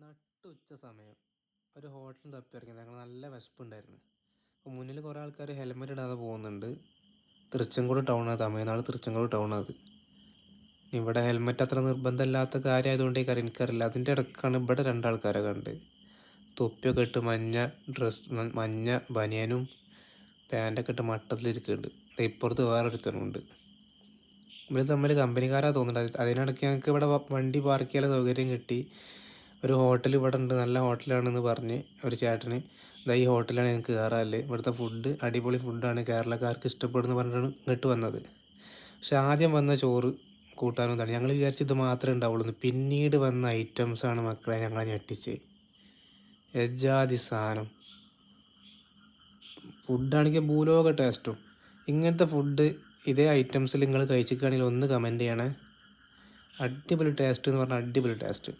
നട്ടുച്ച സമയം ഒരു ഹോട്ടൽ തപ്പി ഇറങ്ങി. ഞങ്ങൾ നല്ല വിശപ്പുണ്ടായിരുന്നു. അപ്പോൾ മുന്നിൽ കുറേ ആൾക്കാർ ഹെൽമെറ്റ് ഇടാതെ പോകുന്നുണ്ട്. തൃച്ചങ്കോട് ടൗണാണ്, തമിഴ്നാട് തൃച്ചങ്കോട് ടൗണത്. ഇവിടെ ഹെൽമെറ്റ് അത്ര നിർബന്ധമില്ലാത്ത കാര്യമായതുകൊണ്ട് എനിക്കറിയില്ല. അതിൻ്റെ ഇടയ്ക്കാണ് ഇവിടെ രണ്ടാൾക്കാരെ കണ്ട് തൊപ്പിയൊക്കെ ഇട്ട് മഞ്ഞ ബനിയനും പാൻറ്റൊക്കെ ഇട്ട് മട്ടത്തിലിരിക്കുന്നുണ്ട്. ഇപ്പുറത്ത് വേറൊരുത്തനുണ്ട്. ഇവർ തമ്മിൽ കമ്പനിക്കാരാ തോന്നുന്നുണ്ട്. അതിനിടയ്ക്ക് ഞങ്ങൾക്ക് ഇവിടെ വണ്ടി പാർക്ക് ചെയ്യാൻ സൗകര്യം കിട്ടി. ഒരു ഹോട്ടൽ ഇവിടെ ഉണ്ട്, നല്ല ഹോട്ടലാണെന്ന് പറഞ്ഞ് ഒരു ചേട്ടന് ഈ ഹോട്ടലാണ് ഞങ്ങൾക്ക് കയറാല്ലേ, ഇവിടുത്തെ ഫുഡ് അടിപൊളി ഫുഡാണ്, കേരളക്കാർക്ക് ഇഷ്ടപ്പെടുന്നു പറഞ്ഞിട്ടാണ് ഇങ്ങോട്ട് വന്നത്. പക്ഷെ ആദ്യം വന്ന ചോറ് കൂട്ടാനും ഇതാണ്. ഞങ്ങൾ വിചാരിച്ച് ഇത് മാത്രമേ ഉണ്ടാവുള്ളൂ. പിന്നീട് വന്ന ഐറ്റംസാണ് മക്കളെ ഞങ്ങളെ ഞെട്ടിച്ച്. എജാതി സാധനം ഫുഡാണെങ്കിൽ ഭൂലോക ടേസ്റ്റും. ഇങ്ങനത്തെ ഫുഡ് ഇതേ ഐറ്റംസിൽ നിങ്ങൾ കഴിച്ചിരിക്കുകയാണെങ്കിൽ ഒന്ന് കമൻറ്റ് ചെയ്യണേ. അടിപൊളി ടേസ്റ്റ് എന്ന് പറഞ്ഞാൽ അടിപൊളി ടേസ്റ്റ്.